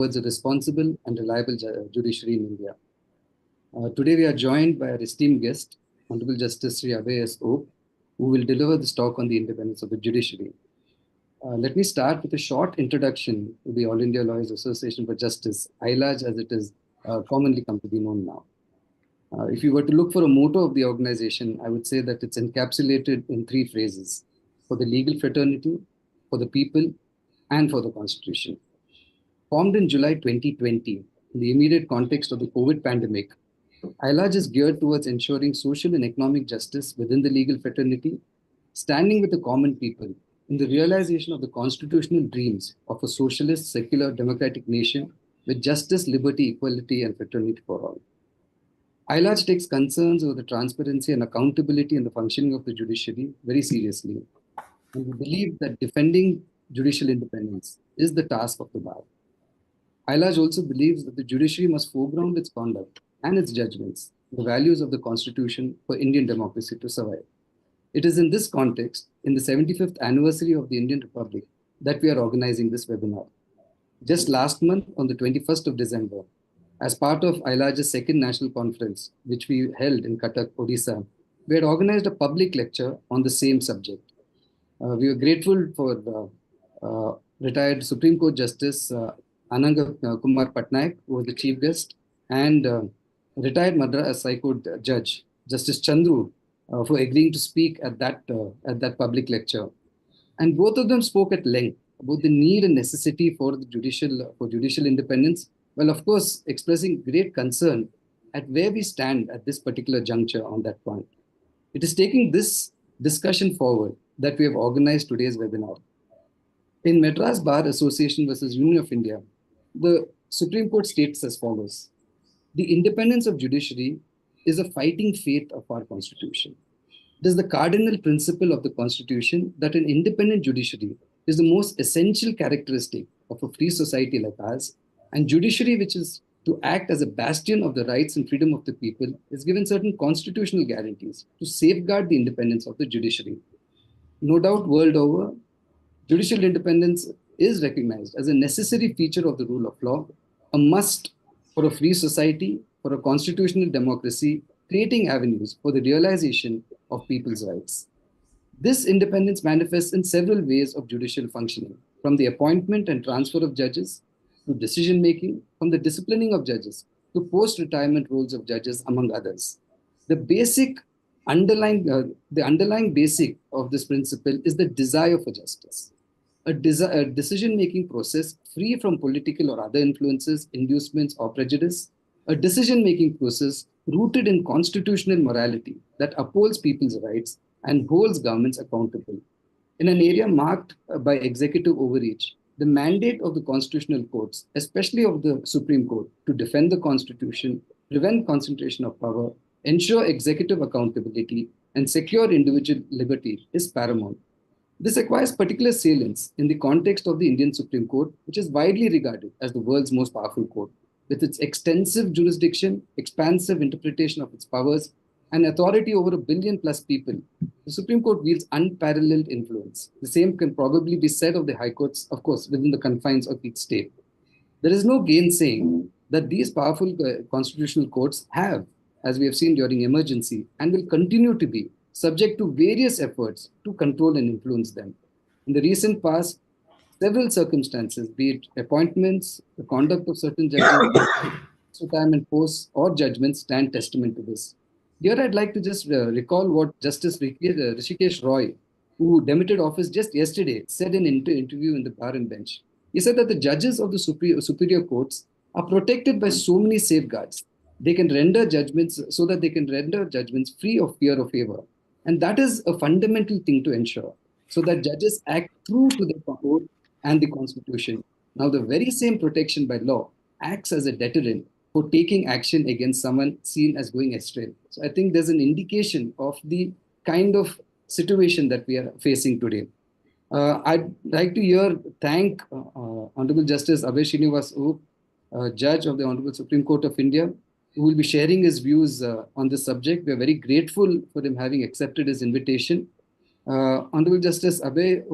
towards a responsible and reliable judiciary in India. Today, we are joined by our esteemed guest, Honorable Justice Sri Abhay S. Oak, who will deliver this talk on the independence of the judiciary. Let me start with a short introduction to the All India Lawyers Association for Justice, ILAJ as it is commonly come to be known now. If you were to look for a motto of the organization, I would say that it's encapsulated in three phrases: for the legal fraternity, for the people, and for the Constitution. Formed in July 2020, in the immediate context of the COVID pandemic, ILAJ is geared towards ensuring social and economic justice within the legal fraternity, standing with the common people in the realization of the constitutional dreams of a socialist, secular, democratic nation with justice, liberty, equality, and fraternity for all. ILAJ takes concerns over the transparency and accountability in the functioning of the judiciary very seriously. And we believe that defending judicial independence is the task of the bar. ILAJ also believes that the judiciary must foreground its conduct and its judgments, the values of the Constitution for Indian democracy to survive. It is in this context, in the 75th anniversary of the Indian Republic, that we are organizing this webinar. Just last month, on the 21st of December, as part of ILAJ's second national conference, which we held in Cuttack, Odisha, we had organized a public lecture on the same subject. We were grateful for retired Supreme Court Justice Ananga Kumar Patnaik, who was the chief guest, and retired Madras High Court Judge Justice Chandru for agreeing to speak at that public lecture. And both of them spoke at length about the need and necessity for the judicial independence, while of course expressing great concern at where we stand at this particular juncture on that point. It is taking this discussion forward that we have organized today's webinar. In Madras Bar Association versus Union of India, the Supreme Court states as follows: the independence of judiciary is a fighting faith of our Constitution. It is the cardinal principle of the Constitution that an independent judiciary is the most essential characteristic of a free society like ours, and judiciary, which is to act as a bastion of the rights and freedom of the people, is given certain constitutional guarantees to safeguard the independence of the judiciary. No doubt, world over, judicial independence is recognized as a necessary feature of the rule of law, a must for a free society, for a constitutional democracy, creating avenues for the realization of people's rights. This independence manifests in several ways of judicial functioning, from the appointment and transfer of judges to decision-making, from the disciplining of judges to post-retirement roles of judges, among others. The underlying basic of this principle is the desire for justice, a decision-making process free from political or other influences, inducements, or prejudice, a decision-making process rooted in constitutional morality that upholds people's rights and holds governments accountable. In an area marked by executive overreach, the mandate of the constitutional courts, especially of the Supreme Court, to defend the Constitution, prevent concentration of power, ensure executive accountability, and secure individual liberty is paramount. This acquires particular salience in the context of the Indian Supreme Court, which is widely regarded as the world's most powerful court. With its extensive jurisdiction, expansive interpretation of its powers, and authority over 1 billion plus people, the Supreme Court wields unparalleled influence. The same can probably be said of the High Courts, of course, within the confines of each state. There is no gainsaying that these powerful constitutional courts have, as we have seen during emergency, and will continue to be subject to various efforts to control and influence them. In the recent past, several circumstances, be it appointments, the conduct of certain judges, retirement posts, or judgments, stand testament to this. Here, I'd like to just recall what Justice Rishikesh Roy, who demitted office just yesterday, said in an interview in the Bar and Bench. He said that the judges of the superior courts are protected by so many safeguards. They can render judgments so that they can render judgments free of fear or favor. And that is a fundamental thing to ensure, so that judges act true to the court and the Constitution. Now, the very same protection by law acts as a deterrent for taking action against someone seen as going astray. So I think there's an indication of the kind of situation that we are facing today. I'd like to thank Honorable Justice Abhay Srinivas Oak, Judge of the Honorable Supreme Court of India, who will be sharing his views on this subject. We are very grateful for him having accepted his invitation. Honorable Justice Abhay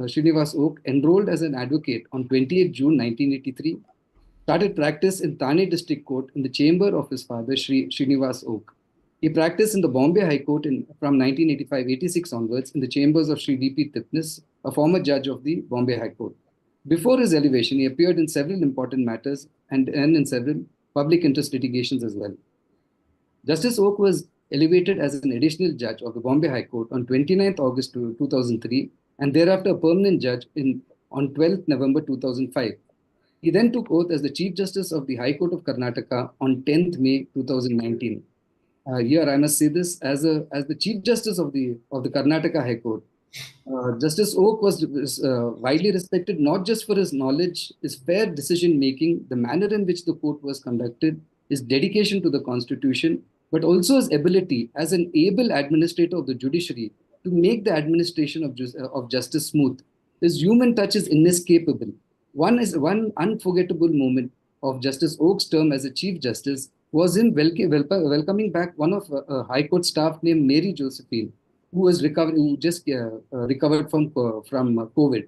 Srinivas Oak enrolled as an advocate on 28 June 1983. started practice in Thane District Court in the chamber of his father, Sri Srinivas Oak. He practiced in the Bombay High Court from 1985-86 onwards in the chambers of Sri D.P. Tipnis, a former judge of the Bombay High Court. Before his elevation, he appeared in several important matters and in several public interest litigations as well. Justice Oak was elevated as an additional judge of the Bombay High Court on 29th August 2003 and thereafter a permanent judge on 12th November 2005. He then took oath as the Chief Justice of the High Court of Karnataka on 10th May 2019. Here, I must say this as the Chief Justice of the Karnataka High Court. Justice Oak was widely respected not just for his knowledge, his fair decision making, the manner in which the court was conducted, his dedication to the Constitution, but also his ability as an able administrator of the judiciary to make the administration of justice smooth. His human touch is inescapable. One unforgettable moment of Justice Oak's term as a Chief Justice was him welcoming back one of High Court staff named Mary Josephine, who just recovered from COVID.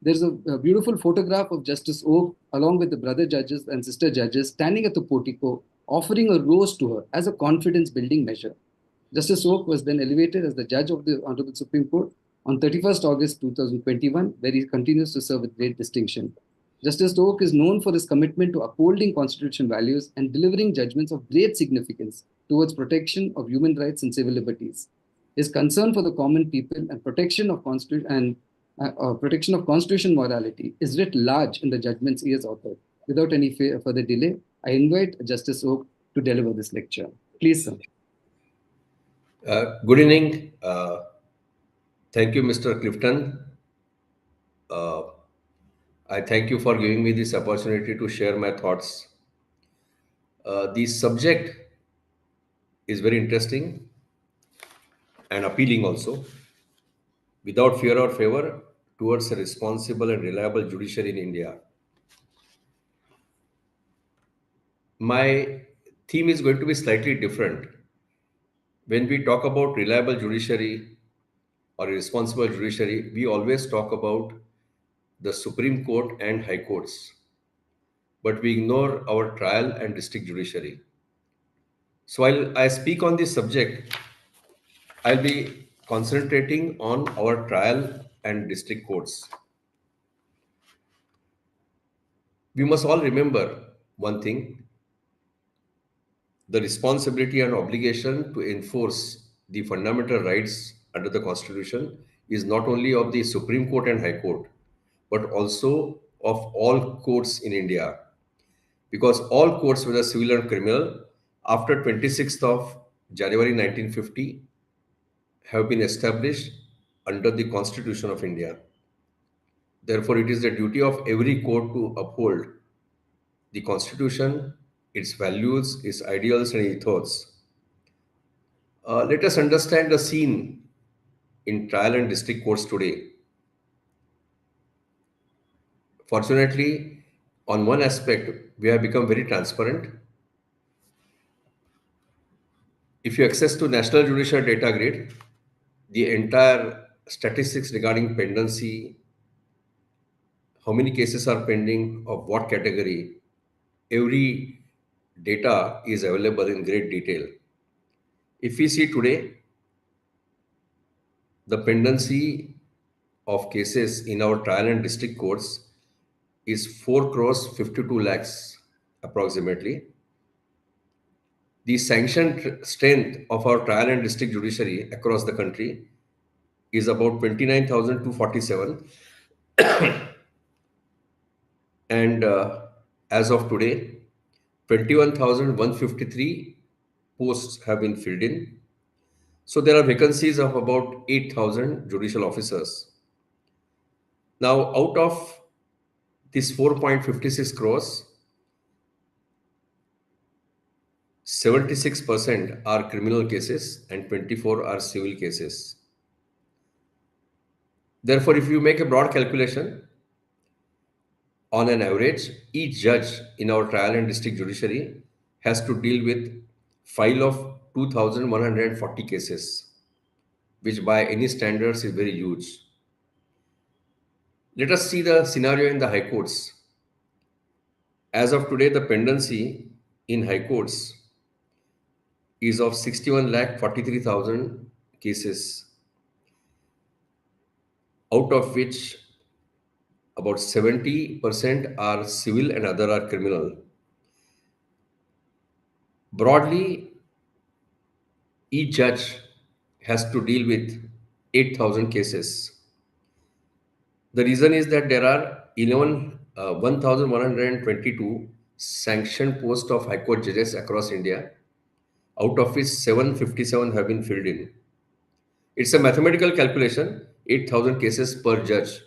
There's a beautiful photograph of Justice Oak along with the brother judges and sister judges standing at the portico, offering a rose to her as a confidence-building measure. Justice Oak was then elevated as the judge of the Honorable Supreme Court on 31st August 2021, where he continues to serve with great distinction. Justice Oak is known for his commitment to upholding constitutional values and delivering judgments of great significance towards protection of human rights and civil liberties. His concern for the common people and protection of constitutional morality is writ large in the judgments he has authored. Without any further delay, I invite Justice Oak to deliver this lecture. Please, sir. Good evening. Thank you, Mr. Clifton. I thank you for giving me this opportunity to share my thoughts. The subject is very interesting and appealing also. Without fear or favor towards a responsible and reliable judiciary in India. My theme is going to be slightly different. When we talk about reliable judiciary or responsible judiciary, we always talk about the Supreme Court and High Courts, but we ignore our trial and district judiciary. So while I speak on this subject, I'll be concentrating on our trial and district courts. We must all remember one thing: the responsibility and obligation to enforce the fundamental rights under the Constitution is not only of the Supreme Court and High Court, but also of all courts in India. Because all courts, whether civil or criminal, after 26th of January 1950, have been established under the Constitution of India. Therefore, it is the duty of every court to uphold the Constitution, its values, its ideals, and ethos. Let us understand the scene in trial and district courts today. Fortunately, on one aspect, we have become very transparent. If you access to National Judicial Data Grid, the entire statistics regarding pendency, how many cases are pending, of what category, every data is available in great detail. If we see today, the pendency of cases in our trial and district courts is 4 crores 52 lakhs approximately. The sanctioned strength of our trial and district judiciary across the country is about 29,247. And as of today, 21,153 posts have been filled in. So there are vacancies of about 8,000 judicial officers. Now, out of this 4.56 crores, 76% are criminal cases and 24 are civil cases. Therefore, if you make a broad calculation, on an average, each judge in our trial and district judiciary has to deal with file of 2,140 cases, which by any standards is very huge. Let us see the scenario in the high courts. As of today, the pendency in high courts is of 61 lakh 43,000 cases, out of which about 70% are civil and other are criminal. Broadly, each judge has to deal with 8,000 cases. The reason is that there are 1,122 sanctioned posts of High Court judges across India, out of which 757 have been filled in. It's a mathematical calculation, 8,000 cases per judge,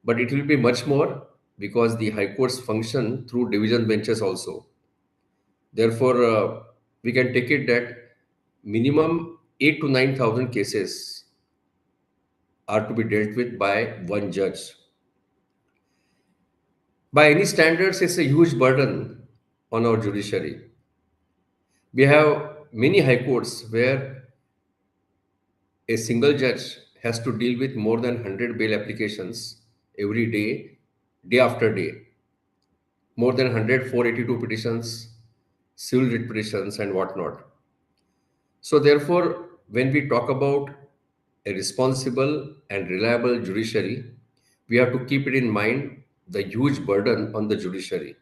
but it will be much more because the High Courts function through division benches also. Therefore, we can take it that minimum 8 to 9,000 cases are to be dealt with by one judge. By any standards, it's a huge burden on our judiciary. We have many high courts where a single judge has to deal with more than 100 bail applications every day, day after day, more than 100 482 petitions, civil writ petitions, and whatnot. So, therefore, when we talk about a responsible and reliable judiciary, we have to keep it in mind the huge burden on the judiciary.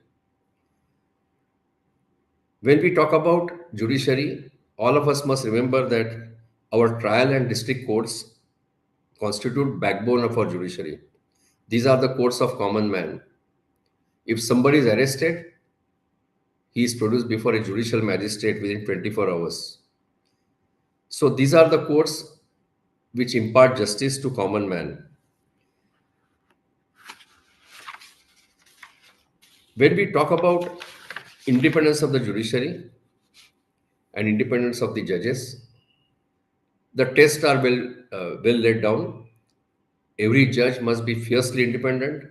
When we talk about judiciary, all of us must remember that our trial and district courts constitute backbone of our judiciary. These are the courts of common man. If somebody is arrested, he is produced before a judicial magistrate within 24 hours. So these are the courts which impart justice to common man. When we talk about independence of the judiciary and independence of the judges, the tests are well laid down. Every judge must be fiercely independent.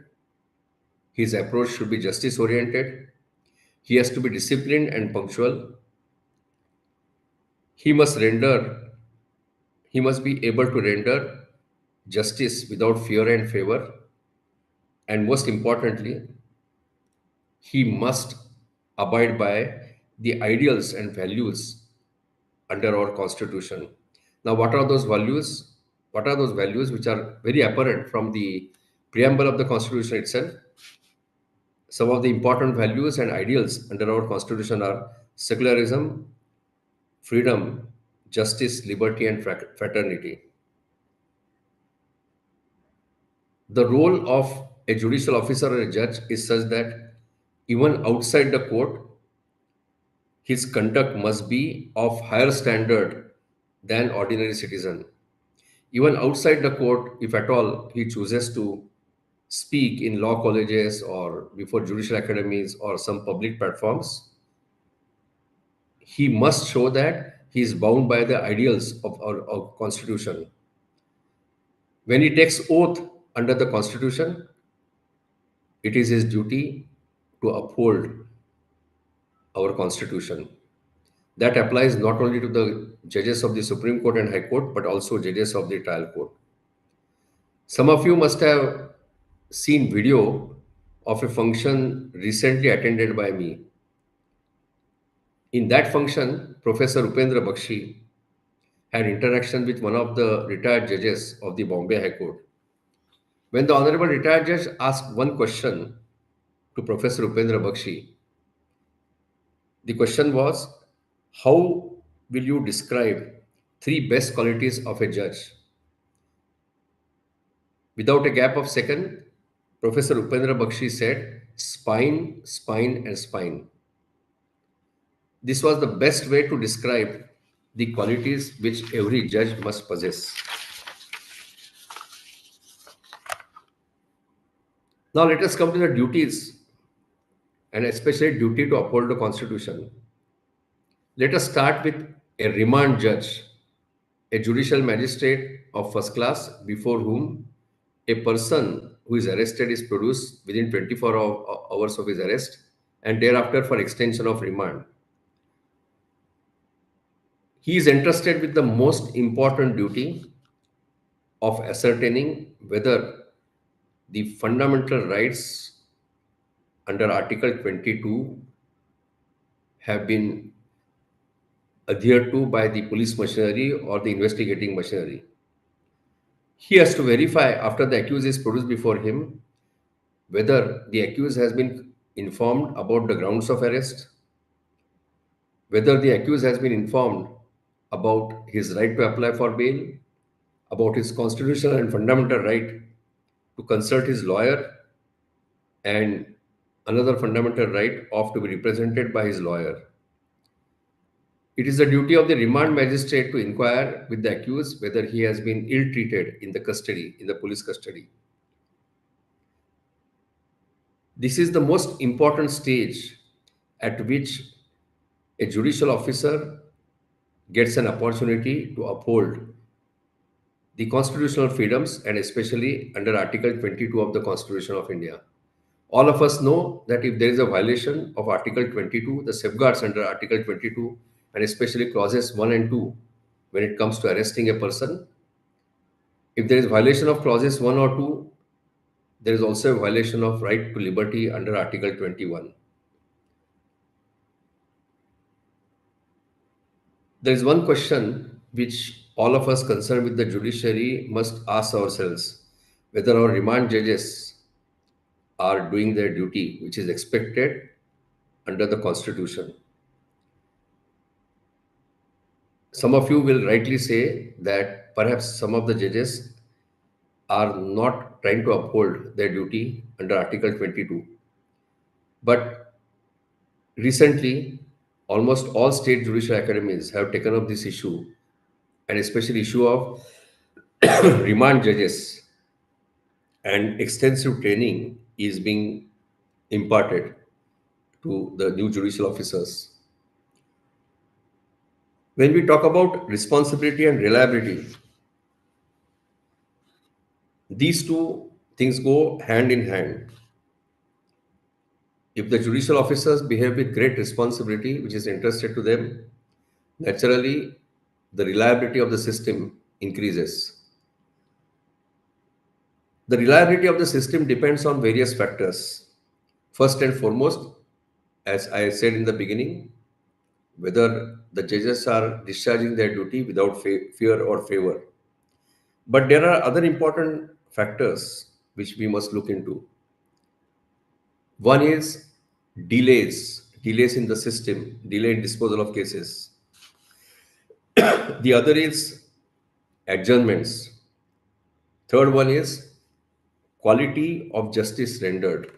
His approach should be justice oriented. He has to be disciplined and punctual. He must render, he must be able to render justice without fear and favor. And most importantly, he must abide by the ideals and values under our constitution. Now, what are those values? What are those values which are very apparent from the preamble of the constitution itself? Some of the important values and ideals under our constitution are secularism, freedom, justice, liberty, and fraternity. The role of a judicial officer or a judge is such that even outside the court, his conduct must be of higher standard than ordinary citizen. Even outside the court, if at all he chooses to speak in law colleges or before judicial academies or some public platforms, he must show that he is bound by the ideals of our constitution. When he takes oath under the constitution, it is his duty to uphold our constitution. That applies not only to the judges of the Supreme Court and High Court, but also judges of the trial court. Some of you must have seen video of a function recently attended by me. In that function, Professor Upendra Bakshi had interaction with one of the retired judges of the Bombay High Court. When the Honorable Retired Judge asked one question to Professor Upendra Bakshi, the question was, how will you describe three best qualities of a judge? Without a gap of second, Professor Upendra Bakshi said, spine, spine, and spine. This was the best way to describe the qualities which every judge must possess. Now let us come to the duties, and especially duty to uphold the constitution. Let us start with a remand judge, a judicial magistrate of first class before whom a person who is arrested is produced within 24 hours of his arrest and thereafter for extension of remand. He is entrusted with the most important duty of ascertaining whether the fundamental rights under Article 22 have been adhered to by the police machinery or the investigating machinery. He has to verify after the accused is produced before him whether the accused has been informed about the grounds of arrest, whether the accused has been informed about his right to apply for bail, about his constitutional and fundamental right to consult his lawyer, and another fundamental right of to be represented by his lawyer. It is the duty of the remand magistrate to inquire with the accused whether he has been ill treated in the custody, in the police custody. This is the most important stage at which a judicial officer gets an opportunity to uphold the constitutional freedoms and especially under Article 22 of the Constitution of India. All of us know that if there is a violation of Article 22, the safeguards under Article 22 and especially clauses 1 and 2 when it comes to arresting a person, if there is violation of clauses 1 or 2, there is also a violation of right to liberty under Article 21. There is one question which all of us concerned with the judiciary must ask ourselves whether our remand judges are doing their duty, which is expected under the Constitution. Some of you will rightly say that perhaps some of the judges are not trying to uphold their duty under Article 22. But recently, almost all state judicial academies have taken up this issue, and especially issue of remand judges, and extensive training is being imparted to the new judicial officers. When we talk about responsibility and reliability, these two things go hand in hand. If the judicial officers behave with great responsibility, which is entrusted to them, naturally the reliability of the system increases. The reliability of the system depends on various factors. First and foremost, as I said in the beginning, whether the judges are discharging their duty without fear or favor. But there are other important factors which we must look into. One is delays in the system, delay in disposal of cases. The other is adjournments. Third one is quality of justice rendered,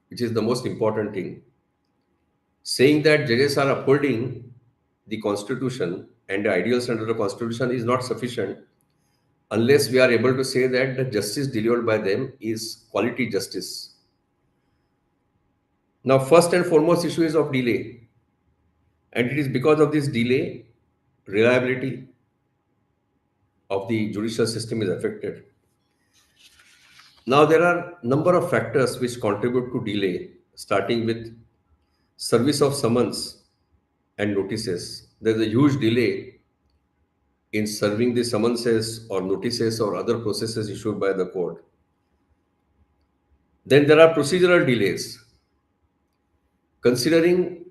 which is the most important thing. Saying that judges are upholding the Constitution and the ideals under the Constitution is not sufficient unless we are able to say that the justice delivered by them is quality justice. Now, first and foremost issue is of delay. And it is because of this delay, reliability of the judicial system is affected. Now, there are number of factors which contribute to delay, starting with service of summons and notices. There is a huge delay in serving the summonses or notices or other processes issued by the court. Then there are procedural delays. Considering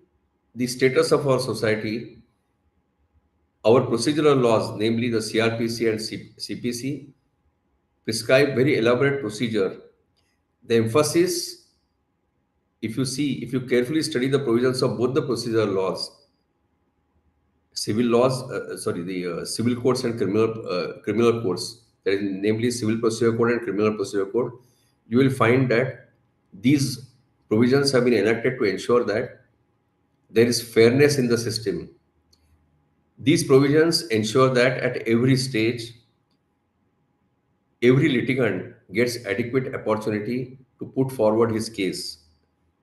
the status of our society, our procedural laws, namely the CRPC and CPC, prescribe very elaborate procedure. The emphasis, if you carefully study the provisions of both the procedural laws, the civil courts and criminal courts, that is namely Civil Procedure Code and Criminal Procedure Code, you will find that these provisions have been enacted to ensure that there is fairness in the system. These provisions ensure that at every stage, every litigant gets adequate opportunity to put forward his case.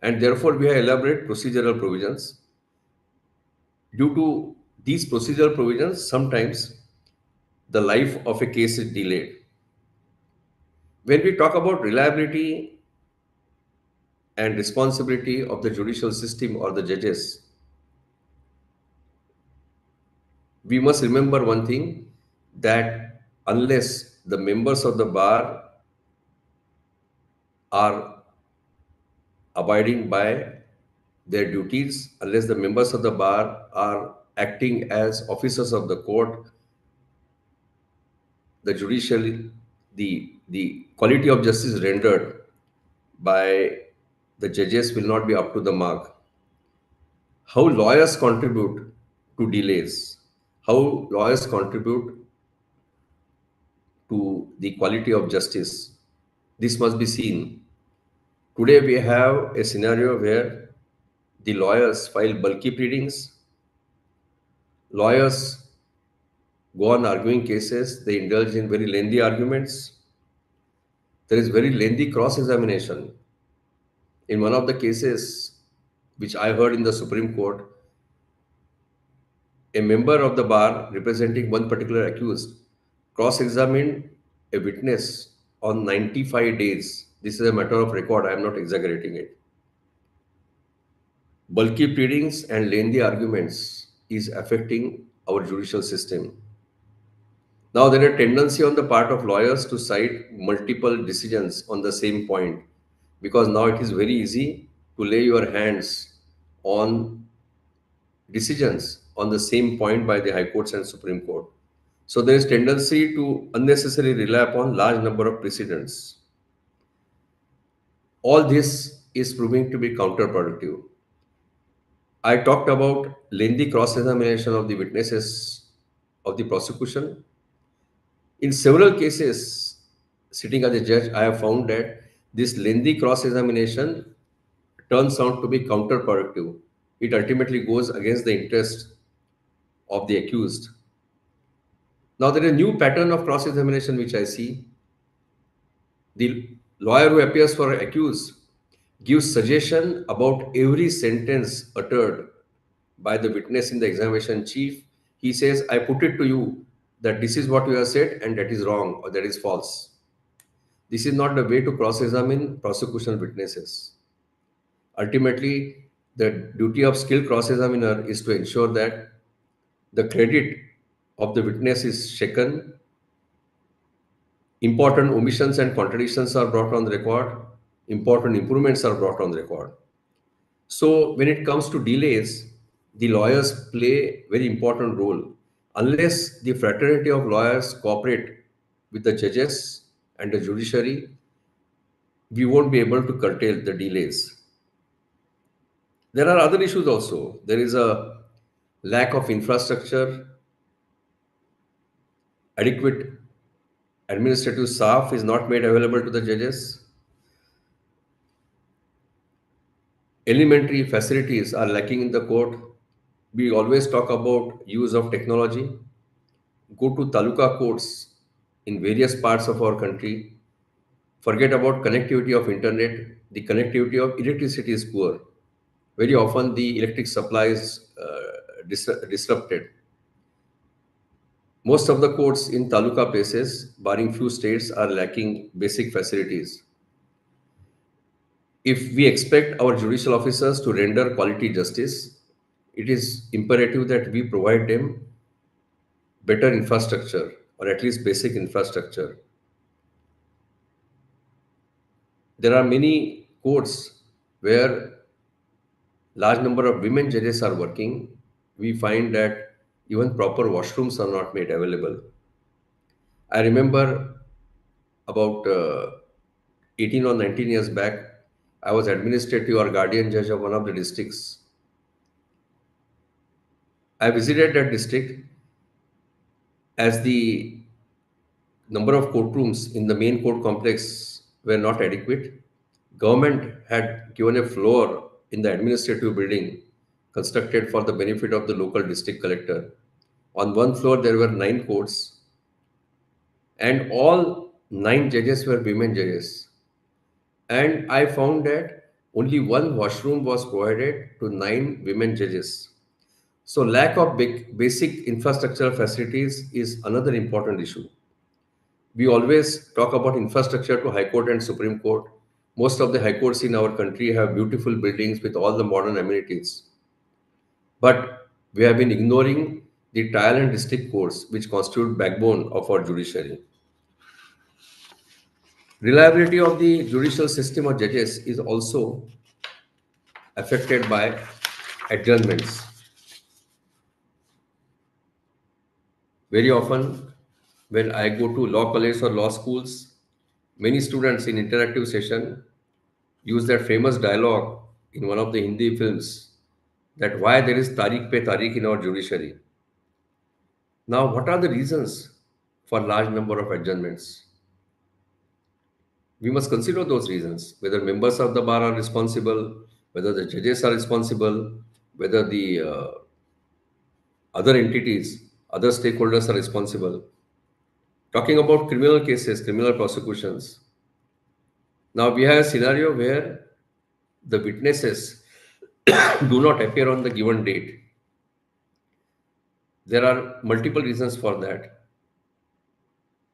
And therefore, we have elaborate procedural provisions. Due to these procedural provisions, sometimes the life of a case is delayed. When we talk about reliability and responsibility of the judicial system or the judges, we must remember one thing, that unless the members of the bar are abiding by their duties, unless the members of the bar are acting as officers of the court, the judicial, the quality of justice rendered by the judges will not be up to the mark. How lawyers contribute to delays, how lawyers contribute to the quality of justice. This must be seen. Today we have a scenario where the lawyers file bulky pleadings, lawyers go on arguing cases, they indulge in very lengthy arguments. There is very lengthy cross-examination. In one of the cases which I heard in the Supreme Court, a member of the bar representing one particular accused cross-examined a witness on 95 days. This is a matter of record, I am not exaggerating it. Bulky pleadings and lengthy arguments is affecting our judicial system. Now, there is a tendency on the part of lawyers to cite multiple decisions on the same point because now it is very easy to lay your hands on decisions on the same point by the High Courts and Supreme Court. So there is tendency to unnecessarily rely upon large number of precedents. All this is proving to be counterproductive. I talked about lengthy cross-examination of the witnesses of the prosecution. In several cases, sitting as a judge, I have found that this lengthy cross-examination turns out to be counterproductive. It ultimately goes against the interest of the accused. Now, there is a new pattern of cross-examination which I see. The lawyer who appears for accused gives suggestion about every sentence uttered by the witness in the examination chief. He says, I put it to you that this is what you have said and that is wrong or that is false. This is not the way to cross-examine prosecution witnesses. Ultimately, the duty of skilled cross-examiner is to ensure that the credit of the witness is shaken, important omissions and contradictions are brought on the record, important improvements are brought on the record. So when it comes to delays, the lawyers play very important role. Unless the fraternity of lawyers cooperate with the judges and the judiciary, we won't be able to curtail the delays. There are other issues also. There is a lack of infrastructure, adequate administrative staff is not made available to the judges. Elementary facilities are lacking in the court. We always talk about use of technology. Go to taluka courts in various parts of our country. Forget about connectivity of internet. The connectivity of electricity is poor. Very often the electric supply is disrupted. Most of the courts in taluka places, barring few states, are lacking basic facilities. If we expect our judicial officers to render quality justice, it is imperative that we provide them better infrastructure or at least basic infrastructure. There are many courts where large number of women judges are working. We find that even proper washrooms are not made available. I remember about 18 or 19 years back, I was administrative or guardian judge of one of the districts. I visited that district as the number of courtrooms in the main court complex were not adequate. Government had given a floor in the administrative building constructed for the benefit of the local district collector. On one floor, there were 9 courts, and all 9 judges were women judges. And I found that only one washroom was provided to 9 women judges. So, lack of basic infrastructural facilities is another important issue. We always talk about infrastructure to High Court and Supreme Court. Most of the High Courts in our country have beautiful buildings with all the modern amenities. But we have been ignoring the trial and district courts, which constitute backbone of our judiciary. Reliability of the judicial system of judges is also affected by adjournments. Very often, when I go to law college or law schools, many students in interactive session use that famous dialogue in one of the Hindi films that why there is Tariq pe Tariq in our judiciary. Now, what are the reasons for large number of adjournments? We must consider those reasons, whether members of the bar are responsible, whether the judges are responsible, whether the other entities, other stakeholders are responsible. Talking about criminal cases, criminal prosecutions. Now we have a scenario where the witnesses do not appear on the given date. There are multiple reasons for that.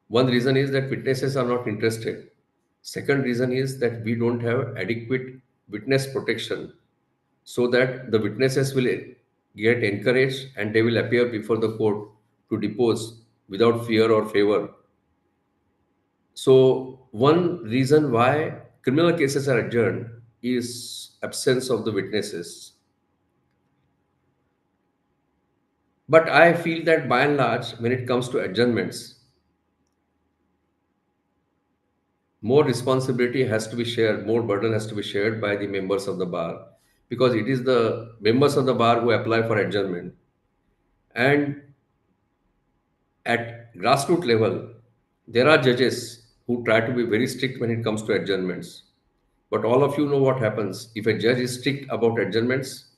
One reason is that witnesses are not interested. Second reason is that we don't have adequate witness protection so that the witnesses will get encouraged and they will appear before the court to depose without fear or favor. So one reason why criminal cases are adjourned is absence of the witnesses. But I feel that by and large, when it comes to adjournments, more responsibility has to be shared, more burden has to be shared by the members of the bar because it is the members of the bar who apply for adjournment. And at grassroots level, there are judges who try to be very strict when it comes to adjournments. But all of you know what happens. If a judge is strict about adjournments,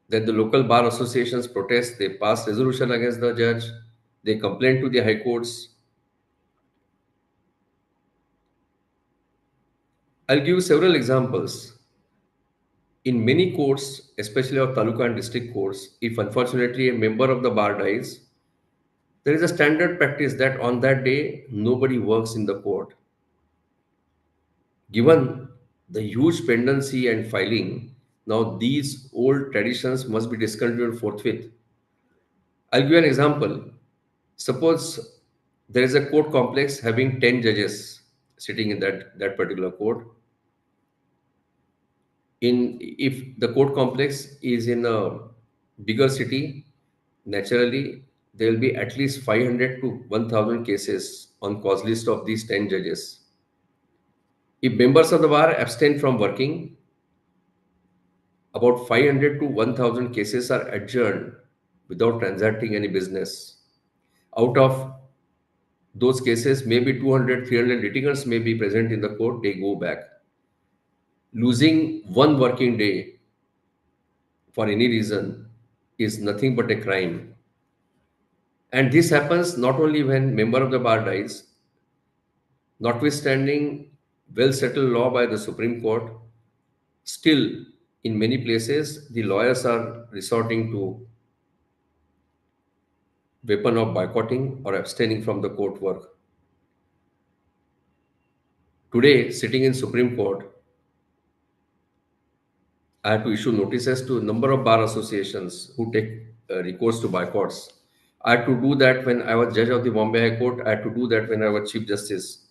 then the local bar associations protest, they pass resolution against the judge, they complain to the high courts. I'll give you several examples. In many courts, especially our taluka and district courts, if unfortunately a member of the bar dies, there is a standard practice that on that day nobody works in the court. Given the huge pendency and filing, now these old traditions must be discontinued forthwith. I'll give you an example. Suppose there is a court complex having 10 judges sitting in that particular court. If the court complex is in a bigger city, naturally there will be at least 500 to 1000 cases on cause list of these 10 judges. If members of the bar abstain from working, about 500 to 1000 cases are adjourned without transacting any business. Out of those cases, maybe 200, 300 litigants may be present in the court, they go back. Losing one working day for any reason is nothing but a crime. And this happens not only when member of the bar dies, notwithstanding well settled law by the Supreme Court, still in many places the lawyers are resorting to weapon of boycotting or abstaining from the court work. Today, sitting in Supreme Court, I had to issue notices to a number of bar associations who take recourse to boycotts. I had to do that when I was judge of the Bombay High Court. I had to do that when I was Chief Justice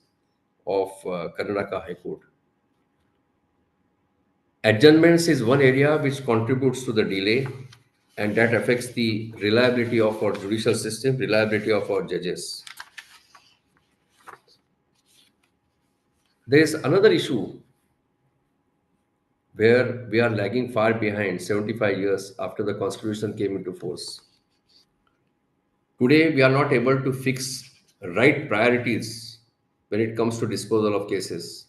of Karnataka High Court. Adjournments is one area which contributes to the delay and that affects the reliability of our judicial system, reliability of our judges. There is another issue where we are lagging far behind 75 years after the Constitution came into force. Today, we are not able to fix right priorities when it comes to disposal of cases.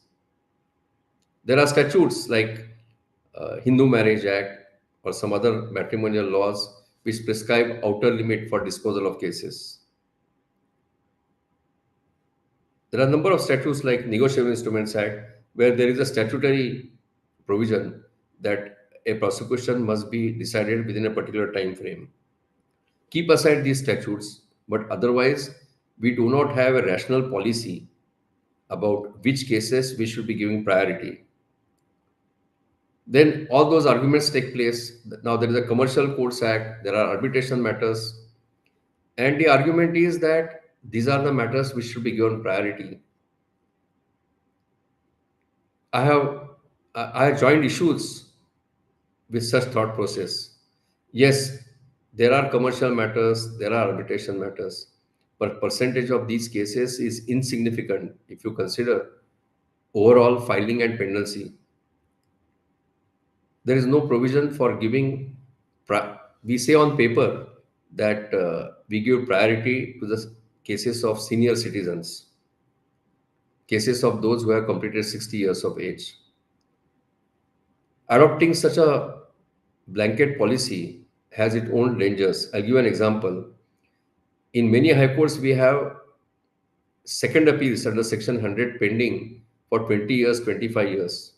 There are statutes like Hindu Marriage Act or some other matrimonial laws which prescribe outer limit for disposal of cases. There are a number of statutes like Negotiable Instruments Act where there is a statutory provision that a prosecution must be decided within a particular time frame. Keep aside these statutes, but otherwise we do not have a rational policy about which cases we should be giving priority. Then all those arguments take place. Now there is a Commercial Courts Act, there are arbitration matters, and the argument is that these are the matters which should be given priority. I have I have joined issues with such thought process. Yes, there are commercial matters, there are arbitration matters, but percentage of these cases is insignificant if you consider overall filing and pendency. There is no provision for giving, we say on paper that we give priority to the cases of senior citizens, cases of those who have completed 60 years of age. Adopting such a blanket policy has its own dangers. I'll give an example. In many high courts, we have second appeals under Section 100 pending for 20 years, 25 years.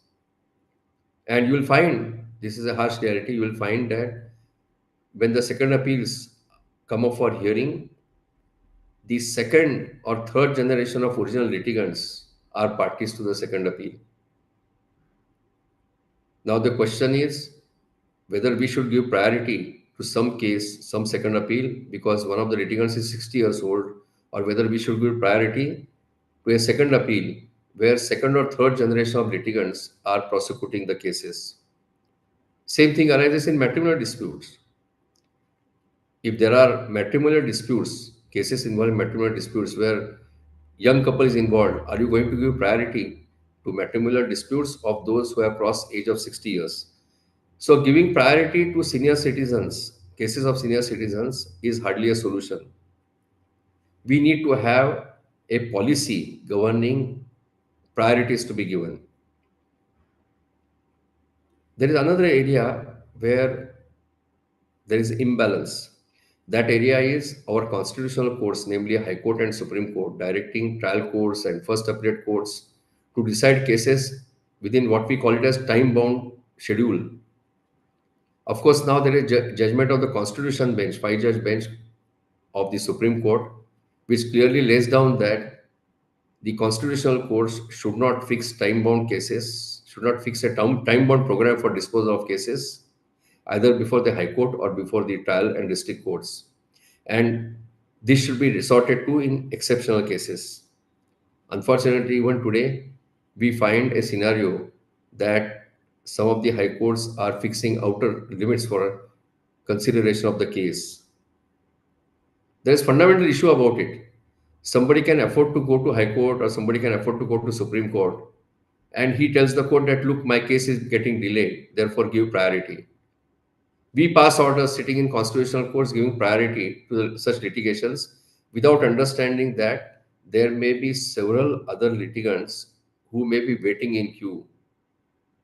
And you will find, this is a harsh reality, you will find that when the second appeals come up for hearing, the second or third generation of original litigants are parties to the second appeal. Now, the question is whether we should give priority to some case, some second appeal, because one of the litigants is 60 years old, or whether we should give priority to a second appeal where second or third generation of litigants are prosecuting the cases. Same thing arises in matrimonial disputes. If there are matrimonial disputes, cases involving matrimonial disputes where young couple is involved, are you going to give priority to matrimonial disputes of those who have crossed age of 60 years? So giving priority to senior citizens, cases of senior citizens is hardly a solution. We need to have a policy governing priorities to be given. There is another area where there is imbalance. That area is our constitutional courts, namely High Court and Supreme Court, directing trial courts and first appellate courts to decide cases within what we call it as time-bound schedule. Of course, now there is judgment of the Constitution bench, five-judge bench of the Supreme Court, which clearly lays down that the constitutional courts should not fix time-bound cases, should not fix a time-bound program for disposal of cases, either before the High Court or before the trial and district courts. And this should be resorted to in exceptional cases. Unfortunately, even today, we find a scenario that some of the high courts are fixing outer limits for consideration of the case. There is fundamental issue about it. Somebody can afford to go to high court or somebody can afford to go to Supreme Court, and he tells the court that, look, my case is getting delayed, therefore give priority. We pass orders sitting in constitutional courts giving priority to such litigations without understanding that there may be several other litigants who may be waiting in queue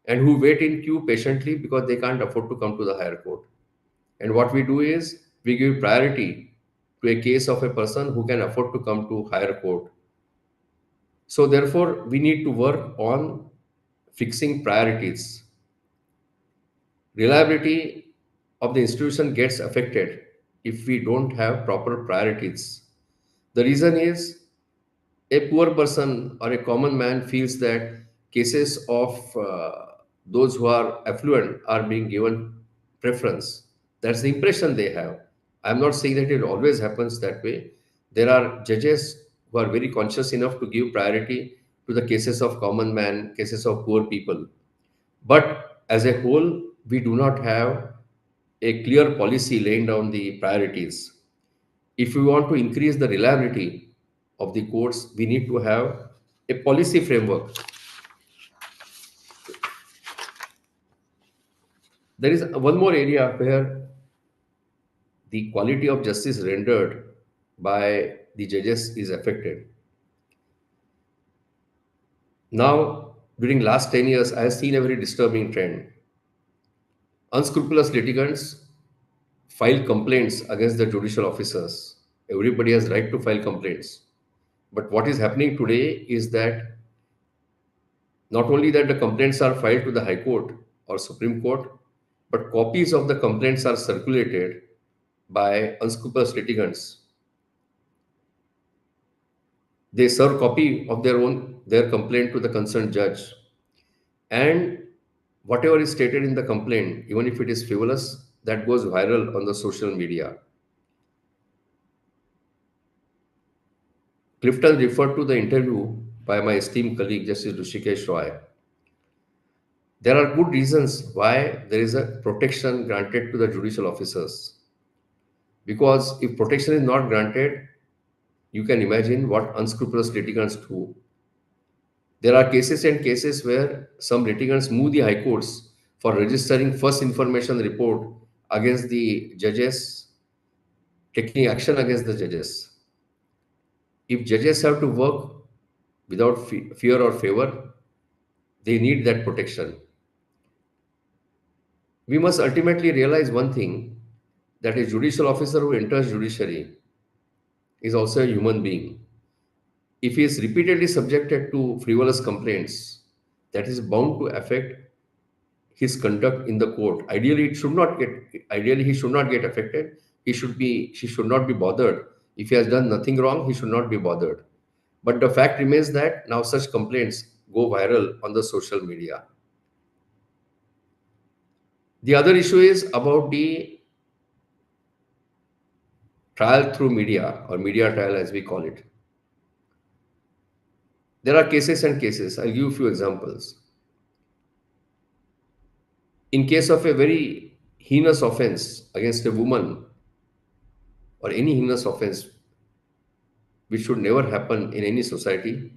and who wait in queue patiently because they can't afford to come to the higher court. And what we do is we give priority to a case of a person who can afford to come to higher court. So therefore, we need to work on fixing priorities. Reliability of the institution gets affected if we don't have proper priorities. The reason is a poor person or a common man feels that cases of those who are affluent are being given preference. That's the impression they have. I'm not saying that it always happens that way. There are judges who are very conscious enough to give priority to the cases of common man, cases of poor people. But as a whole, we do not have a clear policy laying down the priorities. If we want to increase the reliability of the courts, we need to have a policy framework. There is one more area where the quality of justice rendered by the judges is affected. Now, during last 10 years, I have seen a very disturbing trend. Unscrupulous litigants file complaints against the judicial officers. Everybody has right to file complaints. But what is happening today is that not only that the complaints are filed to the High Court or Supreme Court, but copies of the complaints are circulated by unscrupulous litigants. They serve copy of their complaint to the concerned judge, and whatever is stated in the complaint, even if it is frivolous, that goes viral on the social media. Clifton referred to the interview by my esteemed colleague Justice Rishikesh Roy. There are good reasons why there is a protection granted to the judicial officers. Because if protection is not granted, you can imagine what unscrupulous litigants do. There are cases and cases where some litigants move the high courts for registering first information report against the judges, taking action against the judges. If judges have to work without fear or favor, they need that protection. We must ultimately realize one thing, that a judicial officer who enters judiciary is also a human being. If he is repeatedly subjected to frivolous complaints, that is bound to affect his conduct in the court. Ideally he should not get affected. She should not be bothered. If he has done nothing wrong, he should not be bothered. But the fact remains that now such complaints go viral on the social media. The other issue is about the trial through media, or media trial as we call it. There are cases and cases. I'll give you a few examples. In case of a very heinous offense against a woman, or any heinous offense which should never happen in any society,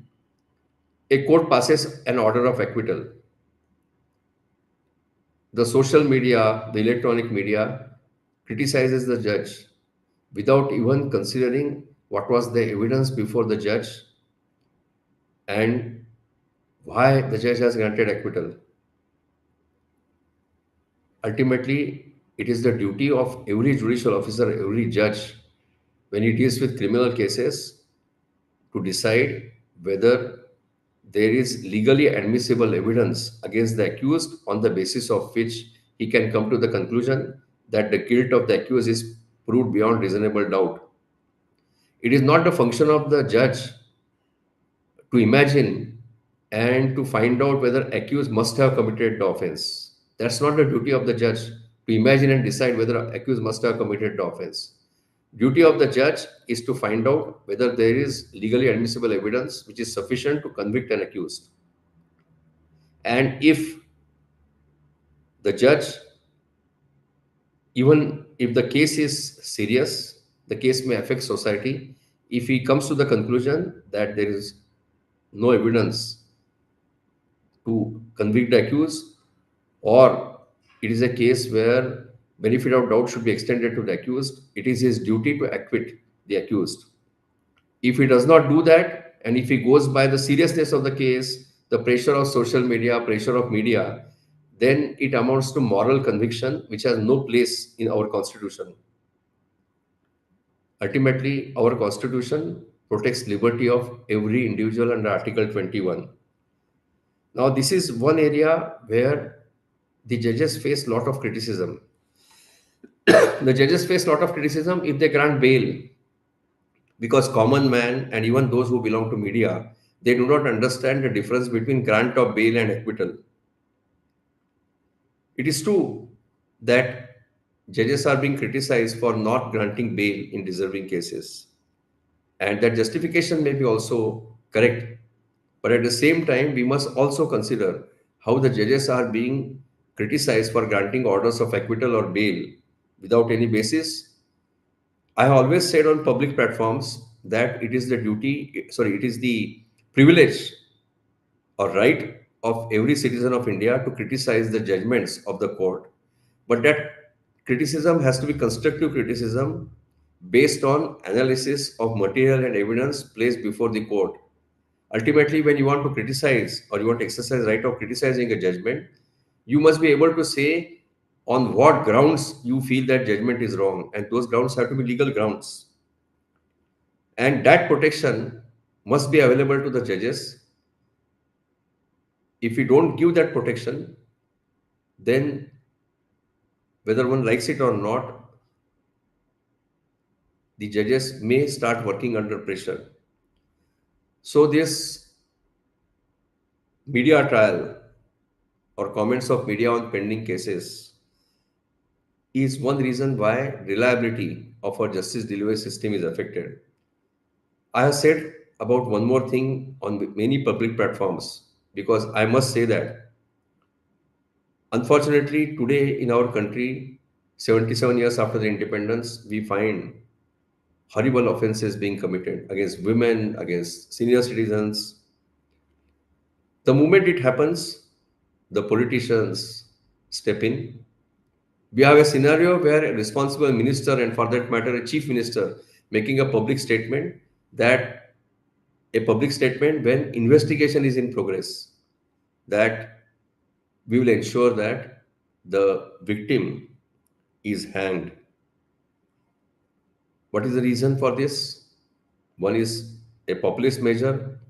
a court passes an order of acquittal. The social media, the electronic media criticizes the judge without even considering what was the evidence before the judge and why the judge has granted acquittal. Ultimately, it is the duty of every judicial officer, every judge, when he deals with criminal cases, to decide whether there is legally admissible evidence against the accused on the basis of which he can come to the conclusion that the guilt of the accused is proved beyond reasonable doubt. It is not the function of the judge to imagine and to find out whether accused must have committed the offense. That's not the duty of the judge, to imagine and decide whether accused must have committed the offense. Duty of the judge is to find out whether there is legally admissible evidence which is sufficient to convict an accused. And if the judge, even if the case is serious, the case may affect society, if he comes to the conclusion that there is no evidence to convict the accused, or it is a case where benefit of doubt should be extended to the accused, it is his duty to acquit the accused. If he does not do that, and if he goes by the seriousness of the case, the pressure of social media, pressure of media, then it amounts to moral conviction, which has no place in our constitution. Ultimately, our constitution protects liberty of every individual under Article 21. Now, this is one area where the judges face a lot of criticism. The judges face a lot of criticism if they grant bail, because common man and even those who belong to media, they do not understand the difference between grant of bail and acquittal. It is true that judges are being criticized for not granting bail in deserving cases, and that justification may be also correct. But at the same time, we must also consider how the judges are being criticized for granting orders of acquittal or bail without any basis. I have always said on public platforms that it is the privilege or right of every citizen of India to criticize the judgments of the court. But that criticism has to be constructive criticism based on analysis of material and evidence placed before the court. Ultimately, when you want to criticize or you want to exercise right of criticizing a judgment, you must be able to say on what grounds you feel that judgment is wrong, and those grounds have to be legal grounds. And that protection must be available to the judges. If we don't give that protection, then whether one likes it or not, the judges may start working under pressure. So this media trial or comments of media on pending cases is one reason why reliability of our justice delivery system is affected. I have said about one more thing on many public platforms, because I must say that Unfortunately, today in our country, 77 years after the independence, we find horrible offenses being committed against women, against senior citizens. The moment it happens, the politicians step in. We have a scenario where a responsible minister, and for that matter, a chief minister, making a public statement that a public statement when investigation is in progress, that we will ensure that the victim is hanged. What is the reason for this? One is a populist measure,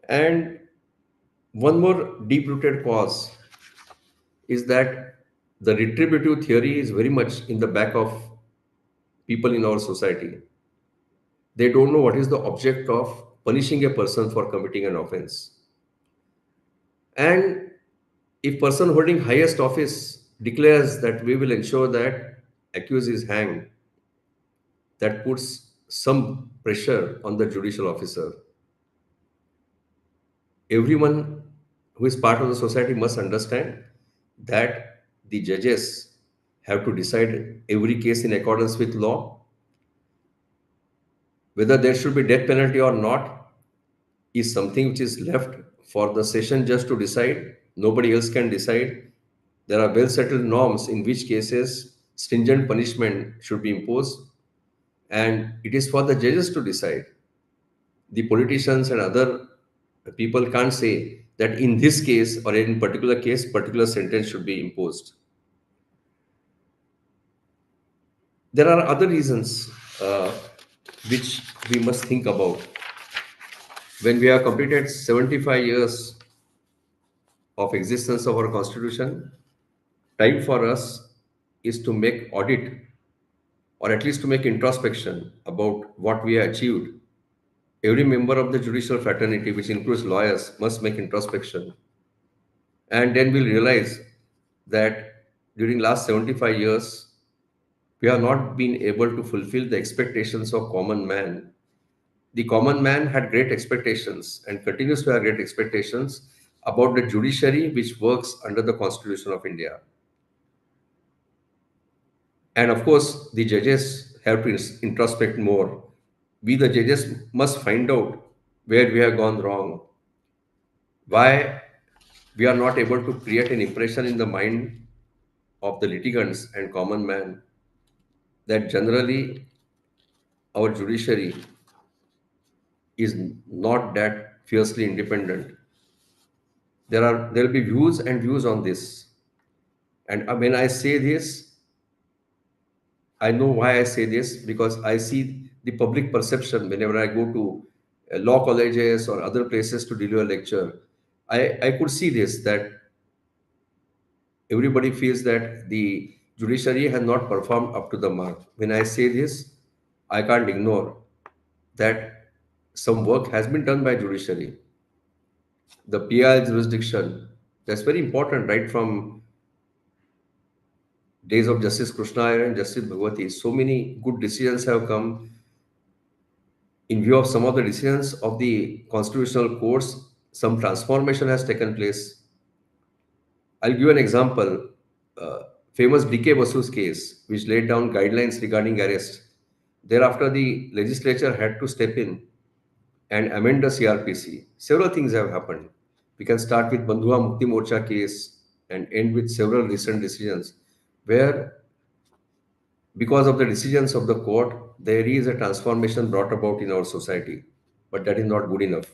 and one more deep rooted cause is that the retributive theory is very much in the back of people in our society. They don't know what is the object of punishing a person for committing an offense. And if person holding highest office declares that we will ensure that accused is hanged, that puts some pressure on the judicial officer. Everyone who is part of the society must understand that the judges have to decide every case in accordance with law. Whether there should be death penalty or not is something which is left for the session judge to decide. Nobody else can decide. There are well settled norms in which cases stringent punishment should be imposed, and it is for the judges to decide. The politicians and other people can't say that in this case or in particular case, particular sentence should be imposed. There are other reasons which we must think about. When we have completed 75 years of existence of our constitution, time for us is to make audit or at least to make introspection about what we have achieved. Every member of the judicial fraternity, which includes lawyers, must make introspection. And then we'll realize that during last 75 years, we have not been able to fulfill the expectations of common man. The common man had great expectations and continues to have great expectations about the judiciary which works under the Constitution of India. And of course, the judges have to introspect more. We, the judges, must find out where we have gone wrong, why we are not able to create an impression in the mind of the litigants and common man that generally our judiciary is not that fiercely independent. There will be views and views on this. And when I say this, I know why I say this because I see the public perception whenever I go to law colleges or other places to deliver lecture. I could see this that everybody feels that the judiciary has not performed up to the mark. When I say this, I can't ignore that some work has been done by judiciary. The PI jurisdiction, that's very important, right from days of Justice Krishna Iyer and Justice Bhagwati. So many good decisions have come in view of some of the decisions of the constitutional courts. Some transformation has taken place. I'll give an example. Uh, Famous DK Basu's case, which laid down guidelines regarding arrest. Thereafter, the legislature had to step in and amend the CRPC. Several things have happened. We can start with Bandhuwa Mukti Morcha case and end with several recent decisions where, because of the decisions of the court, there is a transformation brought about in our society. But that is not good enough.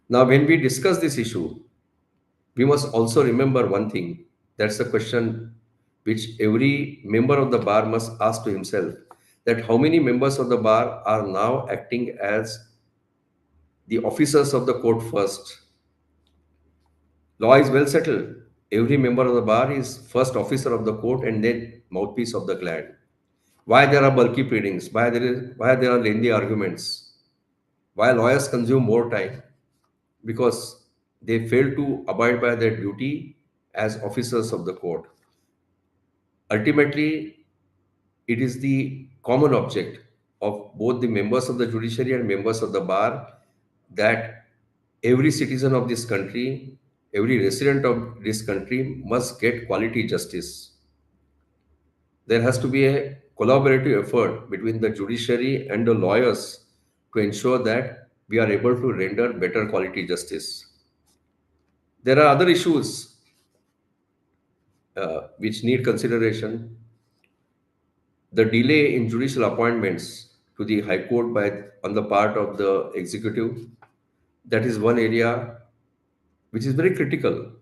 Now, when we discuss this issue, we must also remember one thing. That's the question which every member of the bar must ask to himself, that how many members of the bar are now acting as the officers of the court first. Law is well settled. Every member of the bar is first officer of the court and then mouthpiece of the client. Why there are bulky pleadings? Why there are lengthy arguments? Why lawyers consume more time? Because they fail to abide by their duty as officers of the court. Ultimately, it is the common object of both the members of the judiciary and members of the bar that every citizen of this country Every resident of this country must get quality justice. There has to be a collaborative effort between the judiciary and the lawyers to ensure that we are able to render better quality justice. There are other issues which need consideration. The delay in judicial appointments to the High Court by on the part of the executive, that is one area which is very critical.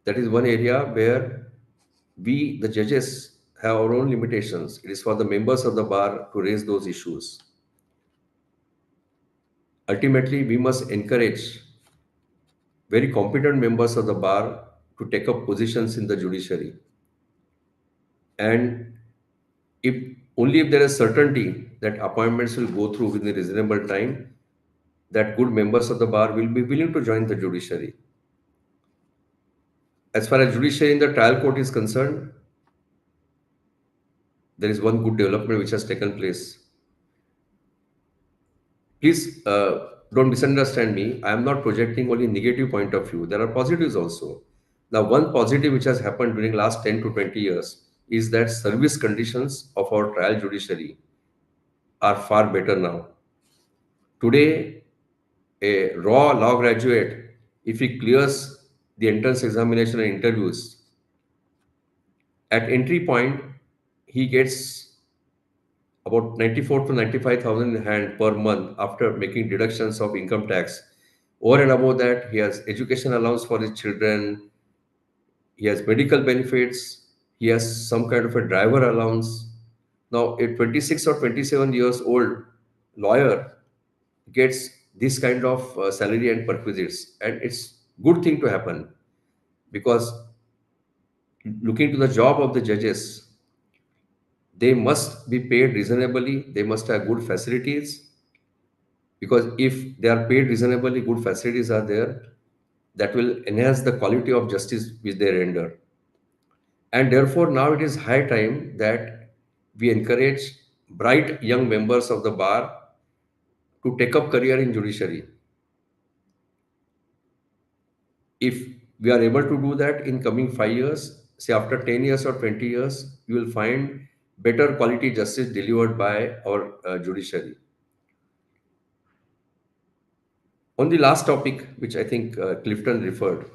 That is one area where we, the judges, have our own limitations. It is for the members of the bar to raise those issues. Ultimately, we must encourage very competent members of the bar to take up positions in the judiciary. And if only if there is certainty that appointments will go through within a reasonable time, that good members of the bar will be willing to join the judiciary. As far as judiciary in the trial court is concerned, there is one good development which has taken place. Please don't misunderstand me. I am not projecting only negative point of view. There are positives also. Now, one positive which has happened during last 10 to 20 years is that service conditions of our trial judiciary are far better now. Today, a raw law graduate, if he clears the entrance examination and interviews, at entry point, he gets about 94 to 95,000 in hand per month after making deductions of income tax. Over and above that, he has education allowance for his children, he has medical benefits, he has some kind of a driver allowance. Now, a 26 or 27 years old lawyer gets this kind of salary and perquisites, and it's good thing to happen because looking to the job of the judges, they must be paid reasonably, they must have good facilities, because if they are paid reasonably, good facilities are there, that will enhance the quality of justice which they render. And therefore, now it is high time that we encourage bright young members of the bar to take up career in judiciary. If we are able to do that in coming 5 years, say after 10 years or 20 years, you will find better quality justice delivered by our judiciary. On the last topic, which I think Clifton referred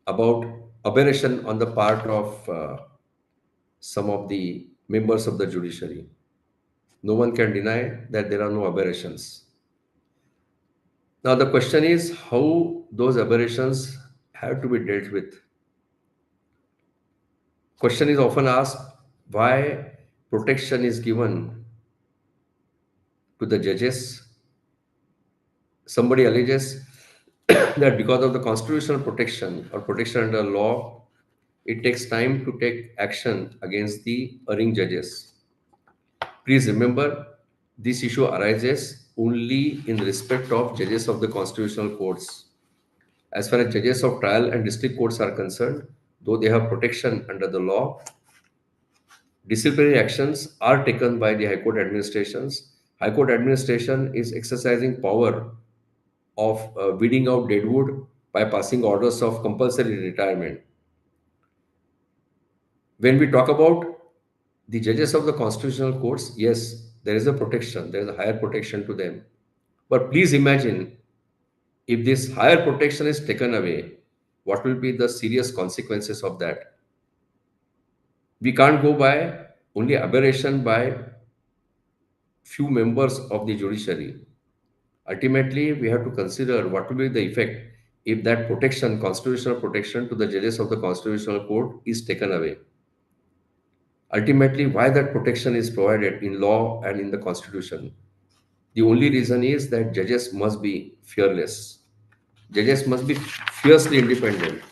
about aberration on the part of some of the members of the judiciary. No one can deny that there are no aberrations. Now, the question is how those aberrations have to be dealt with. Question is often asked why protection is given to the judges. Somebody alleges that because of the constitutional protection or protection under law, it takes time to take action against the erring judges. Please remember, this issue arises only in respect of judges of the constitutional courts. As far as judges of trial and district courts are concerned, though they have protection under the law, disciplinary actions are taken by the High Court administrations. High Court administration is exercising power of weeding out deadwood by passing orders of compulsory retirement. When we talk about the judges of the constitutional courts, yes, there is a protection, there is a higher protection to them. But please imagine if this higher protection is taken away, what will be the serious consequences of that? We can't go by only aberration by few members of the judiciary. Ultimately, we have to consider what will be the effect if that protection, constitutional protection to the judges of the constitutional court is taken away. Ultimately, why that protection is provided in law and in the constitution? The only reason is that judges must be fearless. Judges must be fiercely independent,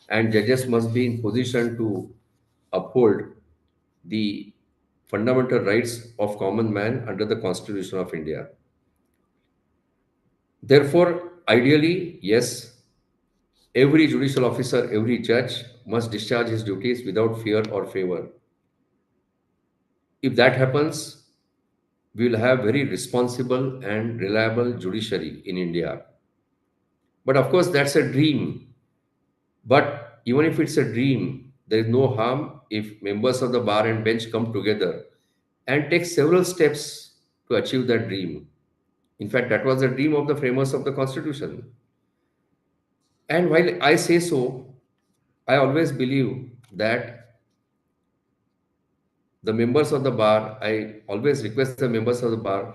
and judges must be in position to uphold the fundamental rights of common man under the Constitution of India. Therefore, ideally, yes, every judicial officer, every judge must discharge his duties without fear or favor. If that happens, we will have very responsible and reliable judiciary in India. But of course, that's a dream. But even if it's a dream, there is no harm if members of the bar and bench come together and take several steps to achieve that dream. In fact, that was the dream of the framers of the Constitution. And while I say so, I always believe that the members of the bar, I always request the members of the bar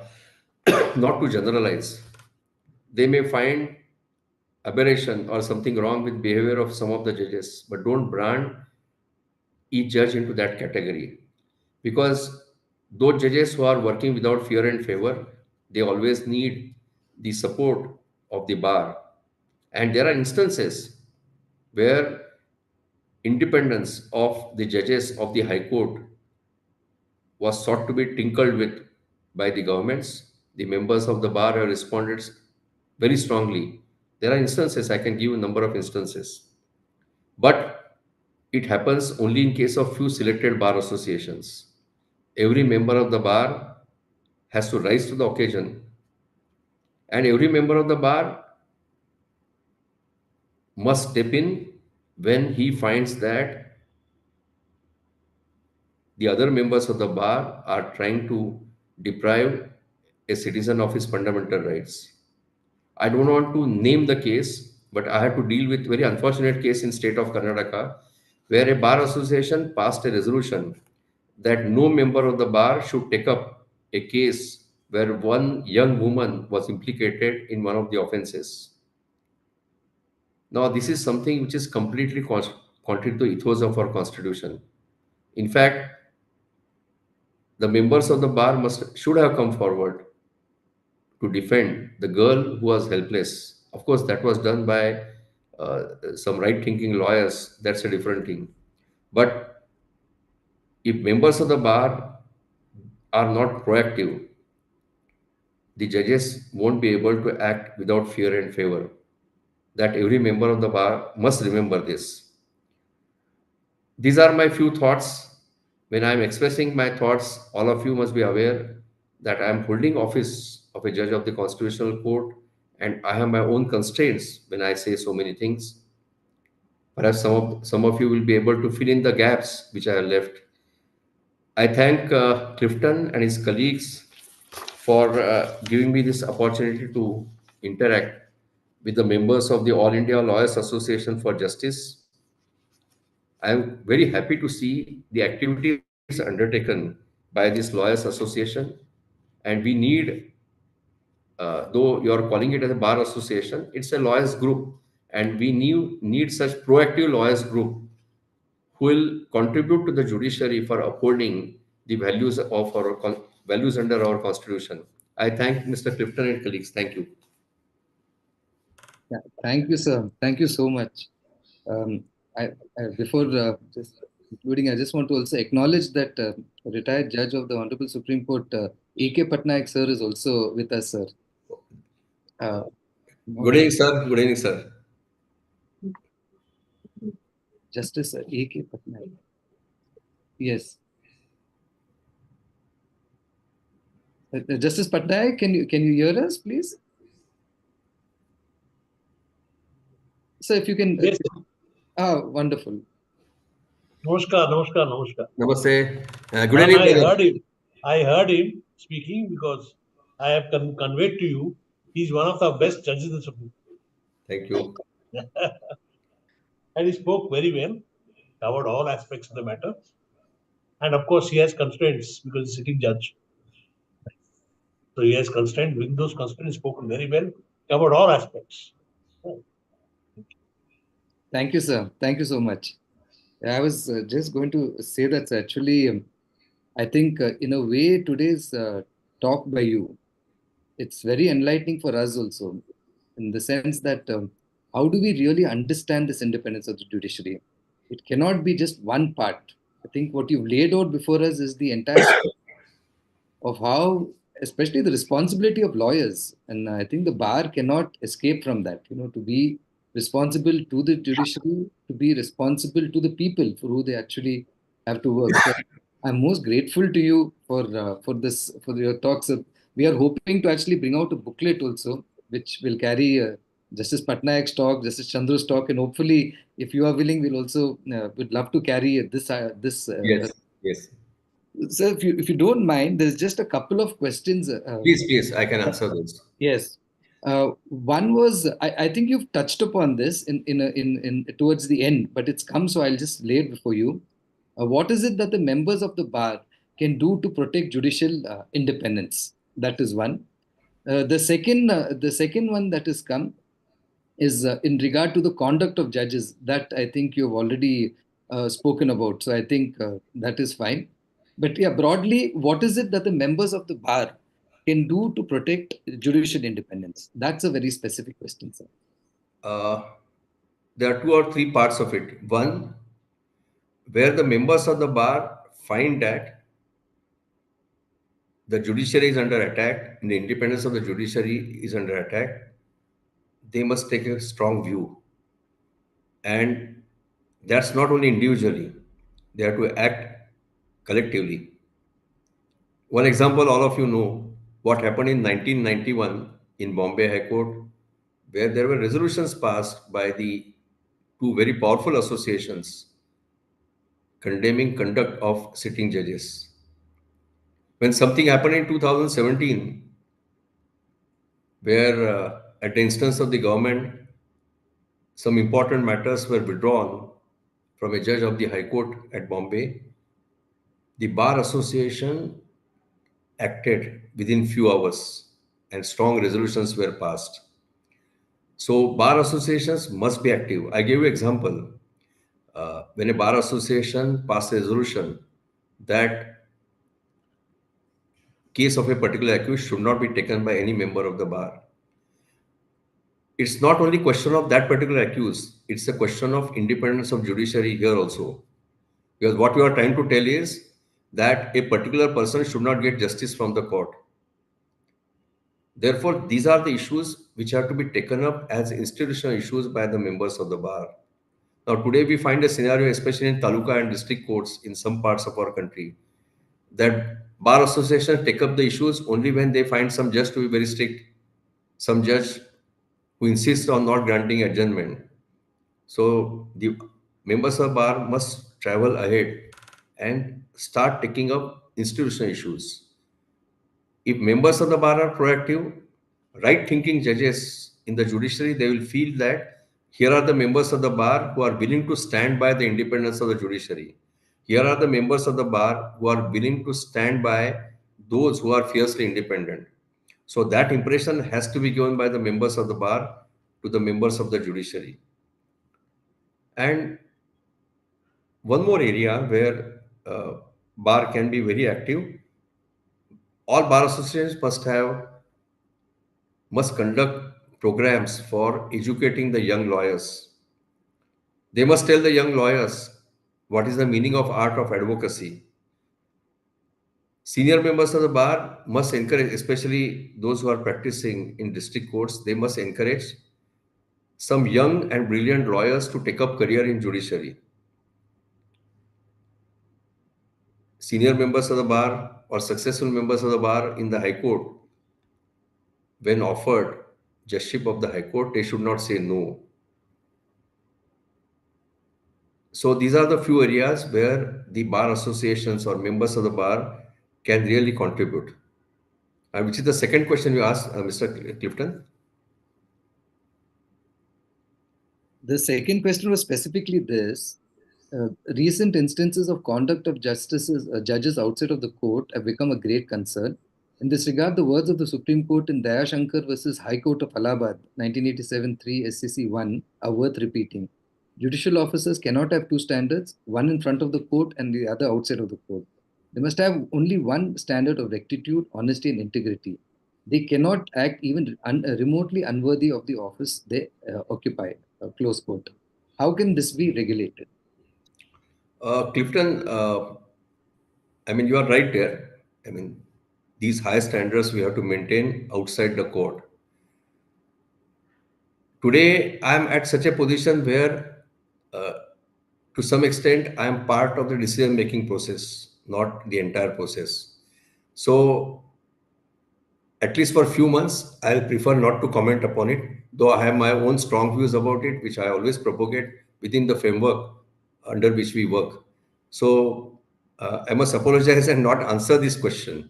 not to generalize. They may find aberration or something wrong with behavior of some of the judges, but don't brand each judge into that category. Because those judges who are working without fear and favor, they always need the support of the bar. And there are instances where independence of the judges of the High Court was sought to be tinkered with by the governments. The members of the bar have responded very strongly. There are instances, I can give a number of instances, but it happens only in case of few selected bar associations. Every member of the bar has to rise to the occasion, and every member of the bar must step in when he finds that the other members of the bar are trying to deprive a citizen of his fundamental rights. I don't want to name the case, but I had to deal with very unfortunate case in state of Karnataka, where a bar association passed a resolution that no member of the bar should take up a case where one young woman was implicated in one of the offenses. Now, this is something which is completely contrary to the ethos of our constitution. In fact, the members of the bar must should have come forward to defend the girl who was helpless. Of course, that was done by some right thinking lawyers. That's a different thing. But if members of the bar are not proactive, the judges won't be able to act without fear and favor. That every member of the bar must remember this. These are my few thoughts. When I'm expressing my thoughts, all of you must be aware that I'm holding office of a judge of the Constitutional Court and I have my own constraints when I say so many things. Perhaps some of you will be able to fill in the gaps which I have left. I thank Clifton and his colleagues for giving me this opportunity to interact with the members of the All India Lawyers Association for Justice. I am very happy to see the activities undertaken by this Lawyers Association, and we need, though you are calling it as a bar association, it's a lawyers group, and we need such proactive lawyers group who will contribute to the judiciary for upholding the values of our values under our constitution. I thank Mr. Clifton and colleagues. Thank you. Yeah, thank you, sir. Thank you so much. Um, before just concluding, I just want to also acknowledge that retired judge of the Honorable Supreme Court, A.K. Patnaik sir, is also with us, sir. Uh, Good evening, sir. Good evening, sir. Justice A.K. Patnaik. Yes. Justice Patnaik, can you hear us, please? So if you can. Yes. Wonderful. Namaskar. Namaste. Good evening. I heard him speaking because I have conveyed to you he's one of the best judges in the Supreme Court. Thank you. And he spoke very well, covered all aspects of the matter. And of course, he has constraints because he's sitting judge. So he has constraints. With those constraints, spoken very well, covered all aspects. Thank you, sir. Thank you so much. I was just going to say that actually, I think in a way, today's talk by you, it's very enlightening for us also, in the sense that how do we really understand this independence of the judiciary? It cannot be just one part. I think what you've laid out before us is the entire of how, especially the responsibility of lawyers, and I think the bar cannot escape from that. To be responsible to the judiciary, to be responsible to the people for who they actually have to work. So I'm most grateful to you for your talks. We are hoping to actually bring out a booklet also, which will carry Justice Patnaik's talk, Justice Chandru's talk, and hopefully, if you are willing, we'll also would love to carry this. Yes, yes. So, if you don't mind, there's just a couple of questions. Please, I can answer those. Yes. One was I think you've touched upon this in towards the end, but it's come, so I'll just lay it before you. What is it that the members of the bar can do to protect judicial independence? That is one. The second one that has come is in regard to the conduct of judges. That I think you've already spoken about. So I think that is fine. But yeah, broadly, what is it that the members of the bar can do to protect judicial independence? That's a very specific question, sir. Uh, there are two or three parts of it. One, where the members of the bar find that the judiciary is under attack, and the independence of the judiciary is under attack, they must take a strong view. And that's not only individually, they have to act collectively. One example, all of you know what happened in 1991 in Bombay High Court, where there were resolutions passed by the two very powerful associations condemning conduct of sitting judges. When something happened in 2017, where at the instance of the government, some important matters were withdrawn from a judge of the High Court at Bombay, the Bar Association acted within few hours and strong resolutions were passed. So bar associations must be active. I give you example. When a bar association passes a resolution that case of a particular accused should not be taken by any member of the bar, it's not only question of that particular accused, it's a question of independence of judiciary here also. Because what you are trying to tell is that a particular person should not get justice from the court. Therefore, these are the issues which have to be taken up as institutional issues by the members of the bar. Now, today we find a scenario, especially in taluka and district courts in some parts of our country, that bar associations take up the issues only when they find some judge to be very strict, some judge who insists on not granting adjournment. So the members of bar must travel ahead and start taking up institutional issues. If members of the bar are proactive, right thinking judges in the judiciary, they will feel that here are the members of the bar who are willing to stand by the independence of the judiciary. Here are the members of the bar who are willing to stand by those who are fiercely independent. So that impression has to be given by the members of the bar to the members of the judiciary. And one more area where bar can be very active, all bar associations must conduct programs for educating the young lawyers. They must tell the young lawyers what is the meaning of art of advocacy. Senior members of the bar must encourage, especially those who are practicing in district courts, they must encourage some young and brilliant lawyers to take up career in judiciary. Senior members of the bar or successful members of the bar in the High Court, when offered judgeship of the High Court, they should not say no. So these are the few areas where the bar associations or members of the bar can really contribute. Which is the second question you asked, Mr. Clifton? The second question was specifically this. Recent instances of conduct of judges outside of the court have become a great concern. In this regard, the words of the Supreme Court in Dayashankar versus High Court of Allahabad, 1987 3 SCC 1, are worth repeating. Judicial officers cannot have two standards, one in front of the court and the other outside of the court. They must have only one standard of rectitude, honesty, and integrity. They cannot act even remotely unworthy of the office they occupy. Close quote. How can this be regulated? Clifton, I mean, you are right there. I mean, these high standards we have to maintain outside the court. Today, I am at such a position where, to some extent, I am part of the decision-making process, not the entire process. So, at least for a few months, I'll prefer not to comment upon it. though I have my own strong views about it, which I always propagate within the framework under which we work. So I must apologize and not answer this question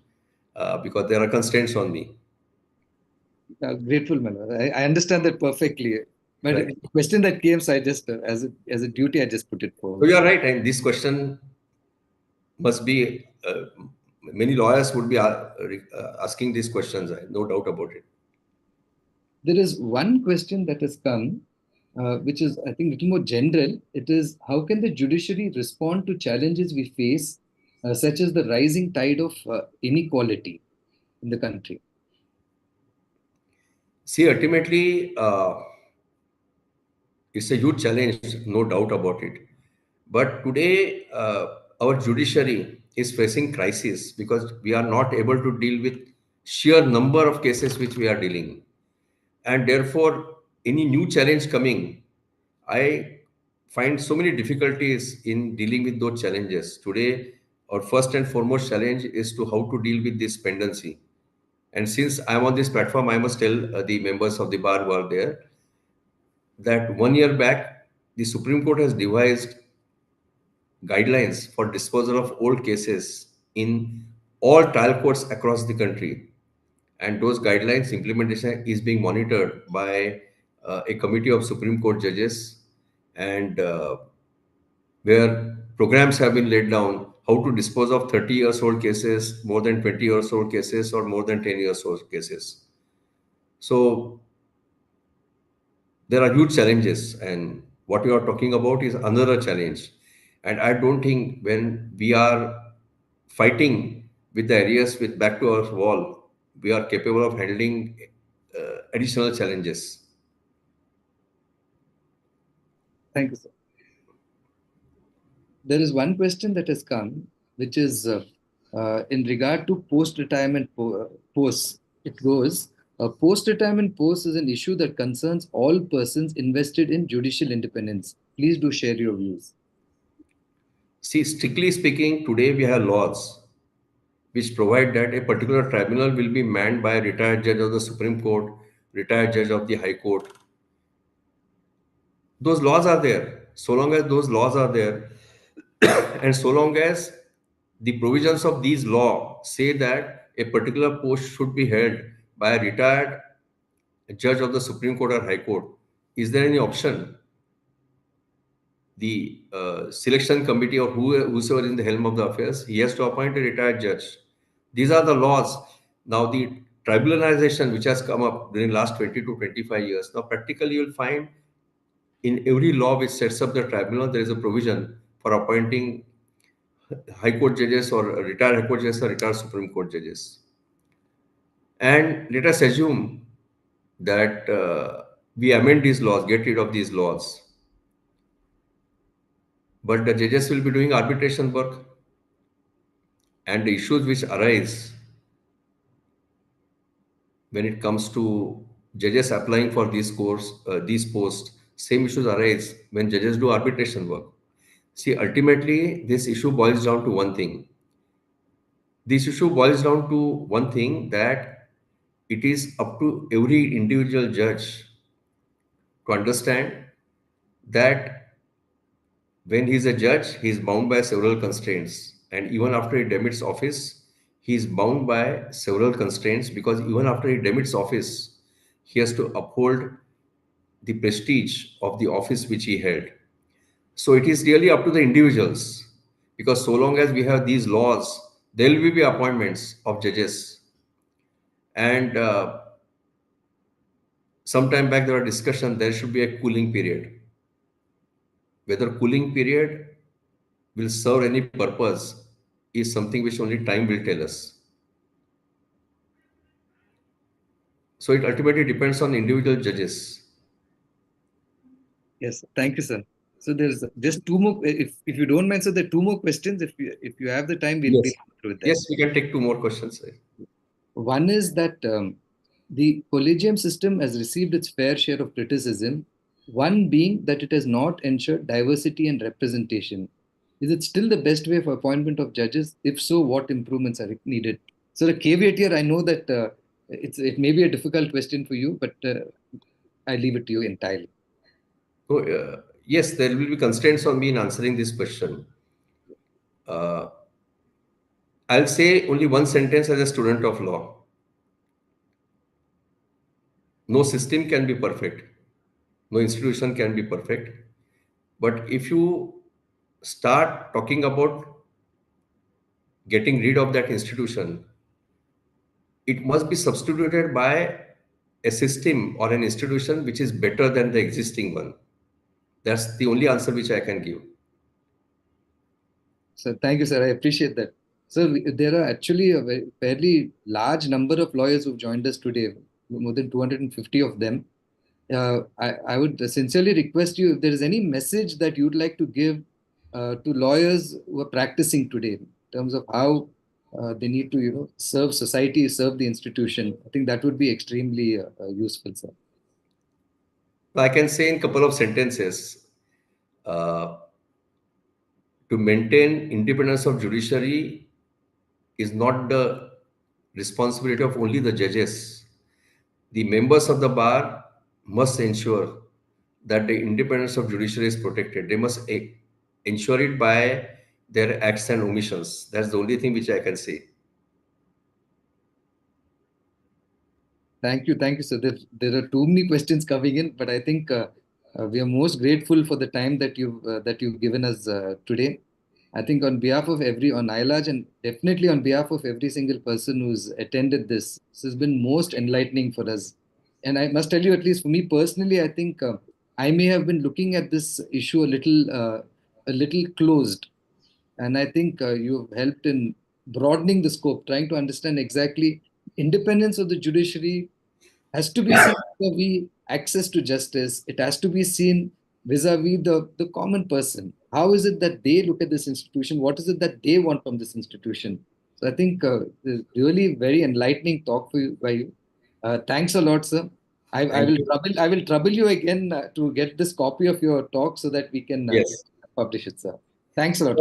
because there are constraints on me. Grateful, Manoj. I understand that perfectly. But Right. the question that came, so I just, as a duty, I just put it So forward. you are right, and this question must be many lawyers would be asking these questions. No doubt about it. There is one question that has come, which is, I think, a little more general. It is, how can the judiciary respond to challenges we face, such as the rising tide of inequality in the country? See, ultimately, it's a huge challenge, no doubt about it. But today, our judiciary is facing crisis because we are not able to deal with sheer number of cases which we are dealing. And therefore, any new challenge coming, I find so many difficulties in dealing with those challenges. Today, our first and foremost challenge is to how to deal with this pendency. And since I'm on this platform, I must tell the members of the bar who are there that 1 year back, the Supreme Court has devised guidelines for disposal of old cases in all trial courts across the country. And those guidelines implementation is being monitored by a committee of Supreme Court judges, and where programs have been laid down how to dispose of 30 years old cases, more than 20 years old cases, or more than 10 years old cases. So there are huge challenges, and what you are talking about is another challenge. And I don't think when we are fighting with the areas with back to our wall, we are capable of handling additional challenges. Thank you, sir. There is one question that has come, which is in regard to post-retirement posts. It goes, post-retirement posts is an issue that concerns all persons invested in judicial independence. Please do share your views. See, strictly speaking, today we have laws which provide that a particular tribunal will be manned by a retired judge of the Supreme Court, retired judge of the High Court. Those laws are there. So long as those laws are there, and so long as the provisions of these law say that a particular post should be held by a retired judge of the Supreme Court or High Court, is there any option? The selection committee or whosoever is in the helm of the affairs, he has to appoint a retired judge. These are the laws. Now, the tribunalization which has come up during last 20 to 25 years, now practically you will find in every law which sets up the tribunal, there is a provision for appointing high court judges or retired high court judges or retired Supreme Court judges. And let us assume that we amend these laws, get rid of these laws. But the judges will be doing arbitration work, and the issues which arise when it comes to judges applying for these posts, same issues arise when judges do arbitration work. See, ultimately, this issue boils down to one thing. This issue boils down to one thing, that it is up to every individual judge to understand that when he is a judge, he is bound by several constraints. And even after he demits office, he is bound by several constraints, because even after he demits office, he has to uphold the prestige of the office which he held. So it is really up to the individuals, because so long as we have these laws, there will be appointments of judges. And some time back, there was discussion there should be a cooling period. Whether cooling period will serve any purpose is something which only time will tell us. So it ultimately depends on individual judges. Yes, thank you, sir. So there's just two more. If you don't mind, so there are two more questions. If you have the time, we'll Yes. be through with that. Yes, we can take two more questions. One is that the collegium system has received its fair share of criticism, one being that it has not ensured diversity and representation. Is it still the best way for appointment of judges? If so, what improvements are needed? So the caveat here, I know that it may be a difficult question for you, but I leave it to you entirely. So, yes, there will be constraints on me in answering this question. I'll say only one sentence as a student of law. No system can be perfect. No institution can be perfect. But if you start talking about getting rid of that institution, it must be substituted by a system or an institution which is better than the existing one. That's the only answer which I can give. So thank you, sir. I appreciate that. So there are actually a fairly large number of lawyers who've joined us today, more than 250 of them. I would sincerely request you if there is any message that you'd like to give to lawyers who are practicing today in terms of how they need to, serve society, serve the institution. I think that would be extremely useful, sir. I can say in a couple of sentences, uh, to maintain independence of judiciary is not the responsibility of only the judges. The members of the bar must ensure that the independence of judiciary is protected. They must ensure it by their acts and omissions. That's the only thing which I can say. Thank you, sir. There are too many questions coming in, but I think we are most grateful for the time that you've given us today. I think on behalf of on ILAJ and definitely on behalf of every single person who's attended this has been most enlightening for us. And I must tell you, at least for me personally, I think I may have been looking at this issue a little closed. And I think you've helped in broadening the scope, trying to understand exactly independence of the judiciary has to be seen vis-a-vis access to justice. It has to be seen vis-a-vis the common person. How is it that they look at this institution? What is it that they want from this institution? So I think really very enlightening talk for you by you. Thanks a lot, sir. Thank you. I will trouble you again to get this copy of your talk so that we can Yes. publish it, sir. Thanks a lot.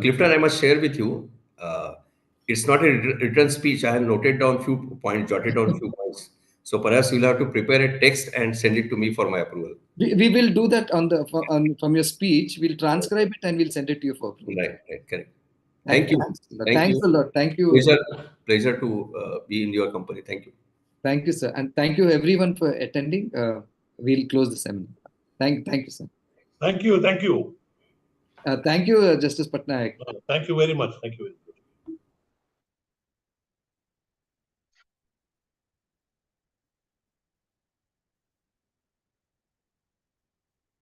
Clifton, I must share with you. It's not a written speech. I have noted down few points, jotted down few points. So perhaps you'll have to prepare a text and send it to me for my approval. We will do that from your speech. We'll transcribe it and we'll send it to you for approval. Right, correct. Thank you. Thanks a lot. Thank you. Pleasure to be in your company. Thank you. Thank you, sir. And thank you everyone for attending. We'll close the seminar. Thank you, sir. Thank you. Thank you, Justice Patnaik. Thank you very much. Thank you.